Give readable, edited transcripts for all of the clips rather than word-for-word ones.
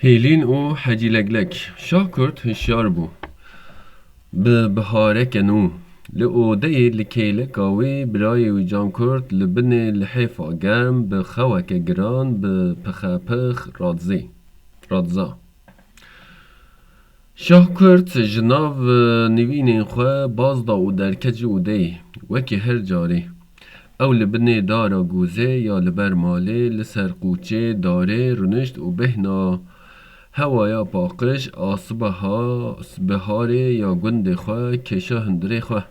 هیلین و حجیلگلک شاه کرد هشیار بو به بهارک نو لعوده لکیلکاوی برای و جان کرد لبن لحیفا گرم به خوک گران به پخپخ رادزا شاه کرد جناو نوین خواه بازدا و درکج و دی وکی هر جاری او لبنه دارا گوزه یا لبر ماله لسر قوچه داره رنشت و بهنا هوایا پاقش آصبها بهاره یا گند خواه کشا هندره خواه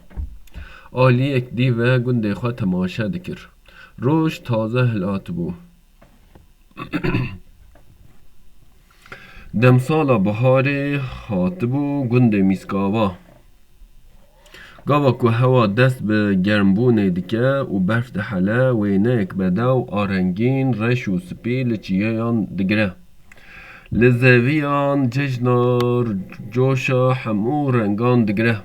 آلی اک دیوه گند خواه تماشا دکر روش تازه هلات بو دمسالا بهاره هاتبو گند میسکاوا گاوا که هوا دست به گرمبونه دیکه و برف ده حله و نک بدو آرنگین رش و سپی لچیهان دگره لزویان ججنار جوشا همو رنگان دگره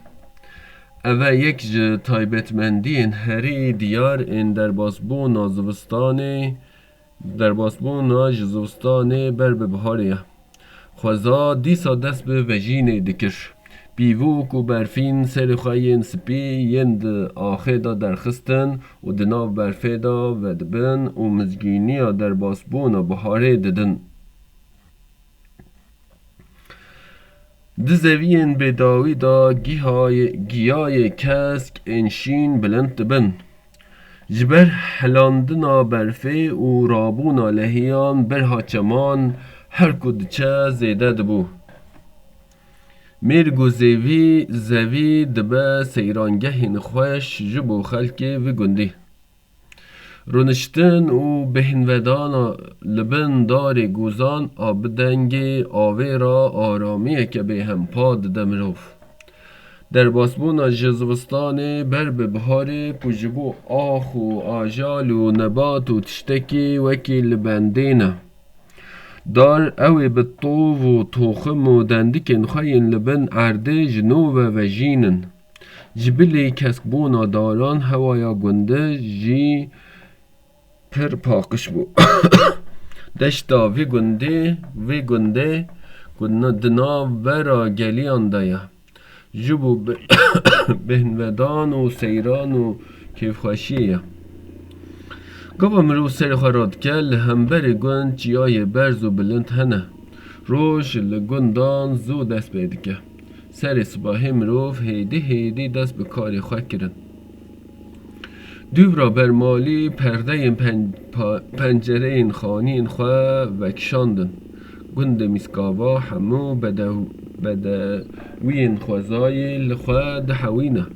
اوه یک تایبتمندین هری دیار این درباسبونا زوستانه بر به بهاریه خوزا دیسا دست به وجینه دکر بیوک و برفین سر خواهین سپی یند آخه دا درخستن و دناو برفه دا ودبن و مزگینی در باسبونا بهاره ددن دزوین بداوی دا گیای کسک انشین بلند بن جبر حلاندنا برفه و رابونا لحیان برها چمان هر کدچه زیده دبو مرگو زوی دبه سیرانگهین خوش جبو خلکی و گندی رونشتن و بهنودانا لبن دار گوزان آبدنگی آوه را آرامیه که به هم پاد دمروف در باسبونا جزوستان بر به بهاره کجبو آخ و آجال و نبات و تشتکی وکی لبندینه دار اوی به طوف و توخم و دندکن خواهین لبن عرده جنوب و جینن جبلی کسکبونا داران هوایا گنده جی پر پاقش بو دشتا وی گنده دنا ورا گلیان دایا جبو بهنودان و سیران و کیفخوشیه گاوا مرو سر خراد کل همبر گند چیای برز و بلند هنه روش لگندان زو دست بیدکه سر صباحی مروف هیدی دست به کاری خواه کرن دوبرا برمالی پرده پنجره این خانی این خواه وکشاندن گند میسکاوا همو بدوین خوزای لخواه دحوینه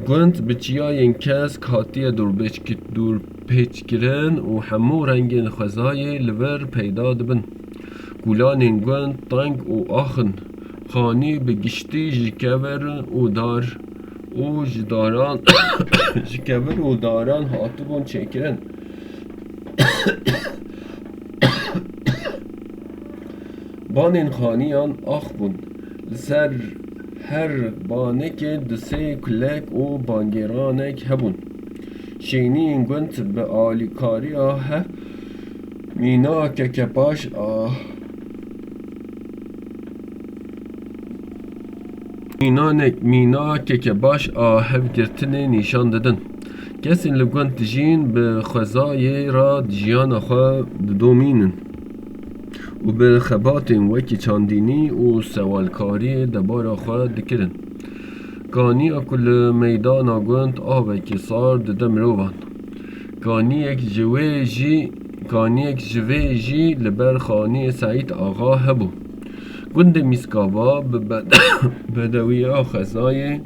گند به چیای این کس کاتی دور پیچ کرن و همو رنگین خوزای لور پیدا دبن گولان این گند تانگ و آخن خانی به گشتی جکور و دار او جداران جکور و داران هاتبون چکرن بان این خانیان آخ بون لسر هر بانک دسه کلک و بانگیرانک هبون شینی این گنت به آلیکاری آه مینا که باش آهف گرتن نیشان دادن کسی لگوند جین به خوزای را جیان خواه دومینن و به خبات وکی چاندینی و سوالکاری دبارا خواه دکرن گانی اکل میدان گوند آوه که سار ددم روان گانی یک جوه جی لبر خانی سعید آغا هبو گند میسکاوا به بدوی خزای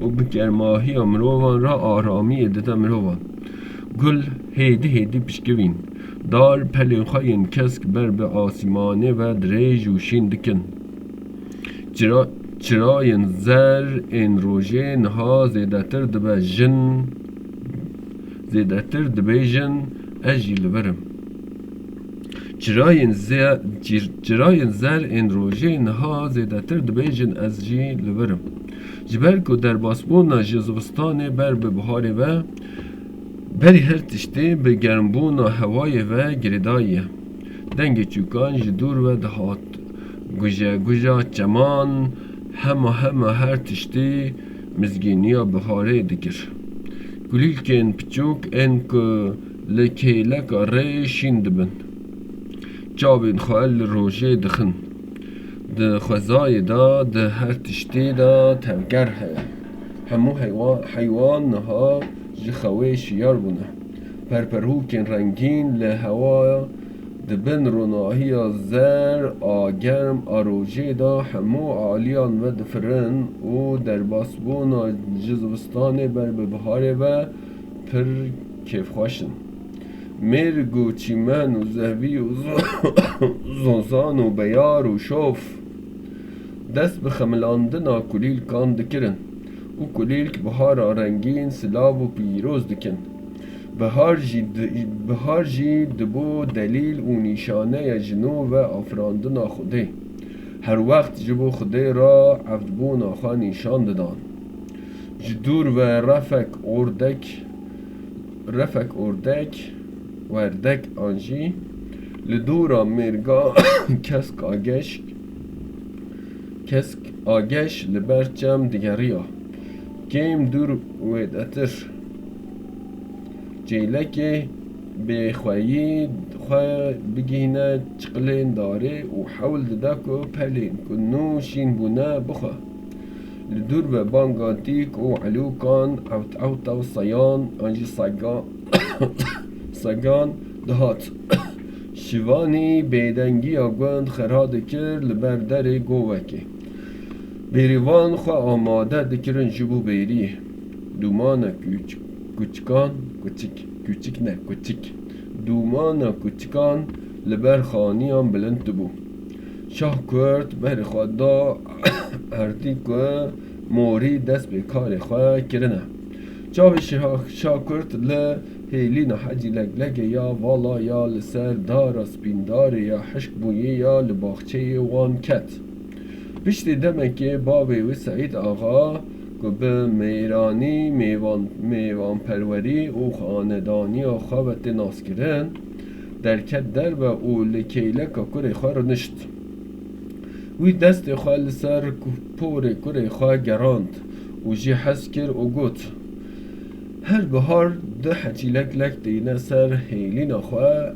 و به گرماهی امروان را آرامی ددم روان گل هیدی پشکوین دار پلین خواهین کسک بر به آسیمانه و دریج و شین دکن چراین زر این روژه نها زیدتر دبه جن اجی لبرم چراین زر این روژه نها زیدتر دبه جن از جی لبرم جبر که در باسبونا جزوستان بر به بهاره و بری هر تشتی به گرمبونا هوای و گردایه دنگ چوکان جدور و دهات گوژه چمان همه هر تشتی مزگینیا بهاره دکر گلیل کن پچوک انک لکیلک ری شین دبن جابین خوال روژه دخن ده خوزای دا ده هر تشتی دا تفگر هیا همو حیوان نها جخوه شیار بونه پرپرهوکن رنگین لهوا دبن روناهی زر آگرم آروژه دا همو عالیان و دفرن و در باسبون جزوستان بر بهاره و پر کیف خوشن مرگ و چیمن و زهوی و زنزان و بیار و شوف دست به خملاندنا کلیل کان دکرن و کلیل که بهار رنگین سلاب و پیروز دکن بهار جی دبو دلیل و نشانه جنو و افراندنا خوده هر وقت جبو خوده را عبدبون آخا نشان دادن جدور و رفک وردک آنجی لدورا مرگا کسک آگش لبرچم دیگریا گیم دور ویدتر جیلکی به خویی بگینه چقلین داره و حول ددکو پلین کنو شین بونه بخوا لدور به بانگاتیک و علوکان اوت و سیان آنجی سگان دهات شیوانی بیدنگی آگوند خرها دکر لبر در گووکی بیریوان خواه آماده دکرن جبو بیری دومان کوچک دومان کوچکان لبر خانیان بلند بو شاه کرد بر خدا اردی که موری دست به کار خواه کرنه جاوی شاه کرد هیلین حجی لگلگ یا والا یا لسر دار سپیندار یا حشک بویه یا لباخچه وان کت پشتی دمکی بابی و سعید آقا که به میرانی میوان پروری و خاندانی و خوابت ناس کرن در کت در و او لکیلک کره خواه رو نشت وی دست خواه لسر پور کره خواه گراند و جی حس کر و گوت هر بهار ده حجیلک لک دینه سر هیلین خواه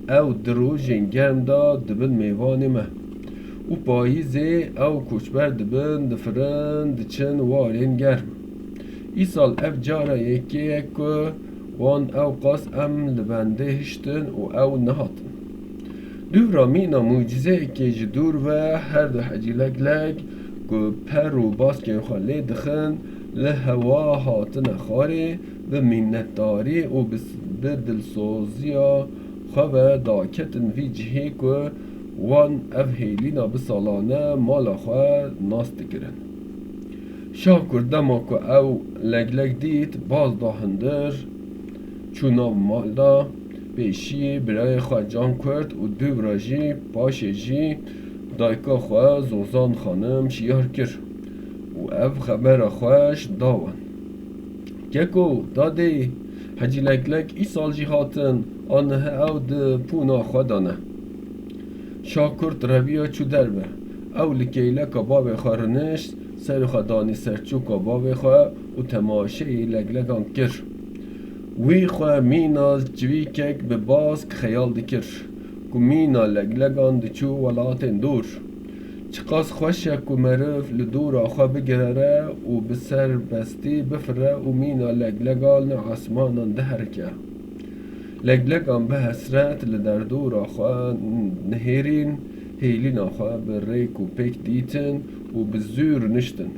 او درو جنگرم دا دبن میوان مه و پاییزه او کوچبر دبن دفرن دچن وارین گرم ای سال اف جارا یکی که وان او قاس ام لبنده هشتن و او نهاتن دورا مینا موجزه که جدور و هر ده حجیلک لک که پر و باس که خاله دخن لهوا هاتن خاره و منتداری و به دلسوزیا خواه داکتن وی جهی که وان اف هیلینا بسالانه مالا خواه ناست کرن شاه کردما که او لگلگ دید باز داهندر چوناو مالدا پیشی برای خواه جان کرد و دو براجی پاشه جی دایکا خواه زوزان خانم شیار کرد و اف خبر خواهش داون ککو داده حجی لگلگ ای سال جی هاتن آنه او ده پونا خواه دانه شاکرت رویا چو دربه او لکیلکا باب خارنشت سر خدانی سرچوکا باب خواه و تماشه لگلگان کر وی خواه مینا جوی کک به باز خیال دکر که مینا لگلگان دچو ولاتن دور چقاس خوشه که مرف لدور آخوا بگرره و بسر بستی بفره و مینا لگلگان آسمانان دهرکه لگلگان به حسرت لدر دور آخوا نهیرین هیلین آخوا به ریک و پیک دیتن و به زور نشتن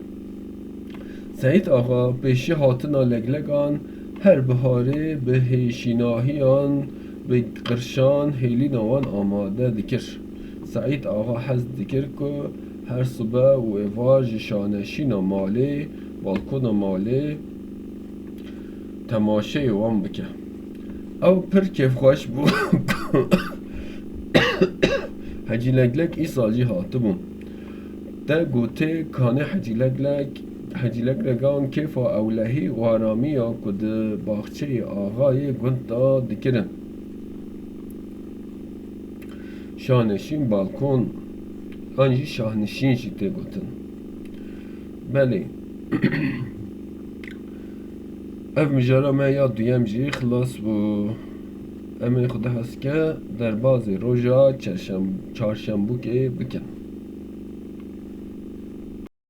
سعید آقا پیشی هاتنا لگلگان هر بهاره به هیشیناهیان به قرشان هیلین آوان آماده دکر سعید آقا حز دکر که هر صبح و ایواج شانشین ماله بالکن ماله تماشه وان بکه او پر کیف خوش بو حجی لگلگ ای ساجی هاتبون ده گوته کانه حجی لگلگان کیفا اولهی و آرامی ها که ده باخچه آغای گند دا دکرن شانشین بالکون آنجی شاهنشین جی تی گوتن. بله ev mijara me ya duyem jî xilas bû. Em ê xwe dihest ke derbasî roja çarşembûkê bikin.